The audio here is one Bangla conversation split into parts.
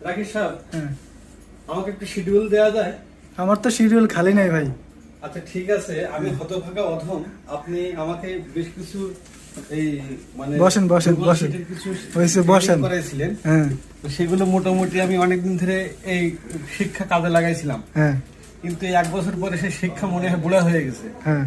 রাকেশ সাহেব, হ্যাঁ, আমাকে একটু শিডিউল দেওয়া যায়? আমার তো শিডিউল খালি নাই ভাই। আচ্ছা ঠিক আছে, আমি হতভাগা অধম, আপনি আমাকে বেশ কিছু এই মানে বসেন, বসেন, Google বসেন। Sheet-এর কিছু হয়েছে, training বসেন। করাইছিলেন। হ্যাঁ, তো সেগুলো মোটামুটি আমি অনেকদিন ধরে এই শিক্ষা কাজে লাগাইছিলাম, হ্যাঁ, কিন্তু এই 1 বছর পরে সেই শিক্ষা মনে হয় বুড়া হয়ে গেছে। হ্যাঁ।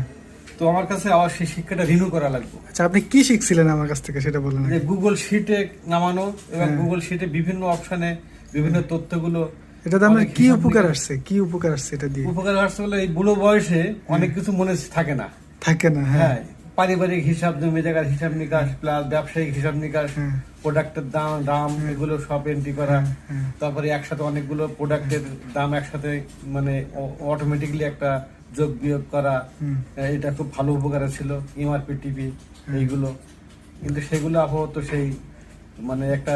তো আমার কাছে আবার সেই শিক্ষাটা রিনিউ করা লাগবে। আচ্ছা, আপনি কি শিখছিলেন আমার কাছ থেকে সেটা বলেন যে আগে। গুগল শিটে নামানো এবং হ্যাঁ। গুগল শিটে বিভিন্ন অপশনে বিভিন্ন তথ্যগুলো এটাতে আমার অনেক কি হিসাব উপকার নিকাশ- আসছে, কি উপকার আসছে এটা দিয়ে? উপকার আসছে বলে এই বুড়ো বয়সে অনেক কিছু মনে থাকে না। থাকে না। হ্যাঁ, হ্যাঁ, পারিবারিক হিসাব, জমি জায়গার হিসাব নিকাশ, প্লাস ব্যবসায়িক হিসাব নিকাশ, হ্যাঁ। প্রোডাক্টের দাম এগুলো সব এন্ট্রি করা। হ্যাঁ। তারপরে একসাথে অনেকগুলো প্রোডাক্টের দাম একসাথে মানে অটোমেটিকলি একটা যোগ বিয়োগ করা। হুম। এটা খুব ভালো উপকার ছিল, এমআরপি টিপি এইগুলো। কিন্তু সেগুলো আপাতত সেই মানে একটা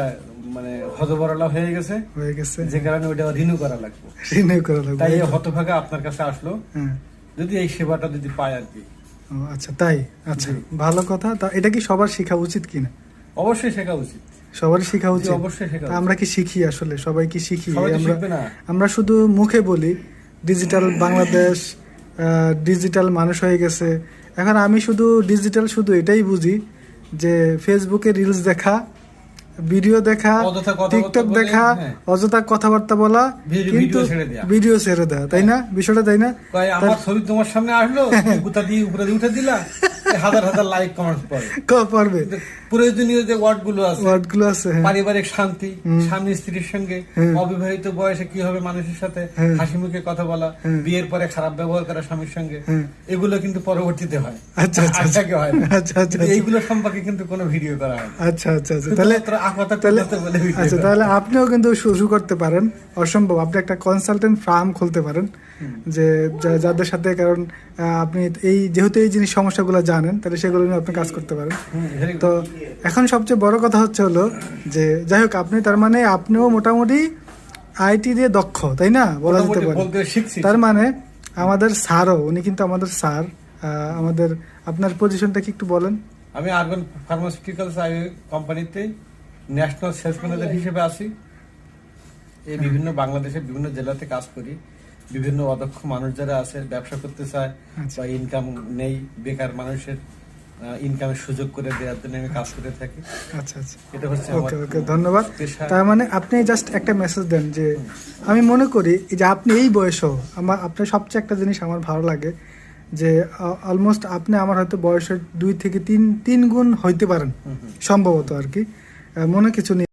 মানে হজবরলা হয়ে গেছে, হয়ে গেছে। যে কারণে ওইটা রিনিউ করা লাগবে। রিনিউ করা লাগবে। তাই এই হতভাগা আপনার কাছে আসলো, হ্যাঁ। যদি এই সেবাটা যদি পায় আর কি। ও, আচ্ছা তাই। আচ্ছা, জি। ভালো কথা। তা এটা কি সবার শেখা উচিত কিনা? অবশ্যই শেখা উচিত। সবারই শেখা জি, উচিত। অবশ্যই শেখা তা উচিত। আমরা কি শিখি আসলে? সবাই কি শিখি? সবাই তো আমরা শিখবে না। আমরা শুধু মুখে বলি ডিজিটাল বাংলাদেশ, ডিজিটাল মানুষ হয়ে গেছে। এখন আমি শুধু এটাই বুঝি যে ফেসবুকে রিলস দেখা, ভিডিও দেখা, অযথা কথাবার্তা টিকটক বলে, দেখা, হ্যাঁ। অযথা কথাবার্তা বলা, ভিডিও কিন্তু ছেড়ে দেয়া। ভিডিও ছেড়ে দেওয়া, তাই না? বিষয়টা তাই না? কয় আমার ছবি তোমার সামনে আসলো, তুমি কোথা দিয়ে উপরে দিয়ে উঠে দিলা, এই হাজার হাজার লাইক কমেন্টস পড়ে। পারবে কিন্তু প্রয়োজনীয় যে ওয়ার্ড গুলো আছে, ওয়ার্ডগুলো আছে। হ্যাঁ, পারিবারিক শান্তি, স্বামী স্ত্রীর সঙ্গে, হুম। অবিবাহিত বয়সে কিভাবে মানুষের সাথে হুম। হাসি মুখে কথা বলা, হুম। বিয়ের পরে খারাপ ব্যবহার করা স্বামীর সঙ্গে, হুম। এগুলো কিন্তু পরবর্তীতে হয়। আচ্ছা, আচ্ছা, আগে হয় না। আচ্ছা, আচ্ছা, কিন্তু আচ্ছা। এইগুলো সম্পর্কে কিন্তু কোনো ভিডিও করা হয় না। আচ্ছা, আচ্ছা, আচ্ছা। তাহলে আপাতত তাহলে কথা বলে video আচ্ছা, করা। তাহলে আপনিও কিন্তু শুরু করতে পারেন। অসম্ভব, আপনি একটা কনসালটেন্ট ফার্ম খুলতে পারেন, যে যাদের সাথে, কারণ আপনি যেহেতু এই জিনিস সমস্যাগুলো জানেন, তাহলে সেগুলো নিয়ে আপনি কাজ করতে পারেন। very good. তো এখন সবচেয়ে বড় কথা হলো যে যাই হোক, আপনি তার মানে আপনিও মোটামুটি আইটি দিয়ে দক্ষ, তাই না? বলা যেতে মোটামুটি পারে। বলতে শিখছি। তার মানে আমাদের স্যারও, উনি কিন্তু আমাদের স্যার। আমাদের, আপনার পজিশনটা কি একটু বলেন? আমি আরবান ফার্মাসিউটিক্যালস কোম্পানিতে ন্যাশনাল সেলস ম্যানেজার হিসেবে আছি। এই বিভিন্ন বাংলাদেশের বিভিন্ন জেলাতে কাজ করি। বিভিন্ন অদক্ষ মানুষ যারা আছে, ব্যবসা করতে চায় আচ্ছা। বা ইনকাম নেই, বেকার মানুষের ইনকামের সুযোগ করে দেওয়ার জন্য আমি কাজ করে থাকি। আচ্ছা, আচ্ছা। এটা হচ্ছে আমার ওকে, ওকে, ধন্যবাদ। পেশা। তার মানে আপনি জাস্ট একটা মেসেজ দেন যে আমি মনে করি যে আপনি এই বয়সেও আপনার সবচেয়ে একটা জিনিস আমার ভালো লাগে যে অলমোস্ট আপনি আমার হয়তো বয়সের 2 থেকে 3 গুণ হইতে পারেন সম্ভবত আর কি, মনে কিছু নেই।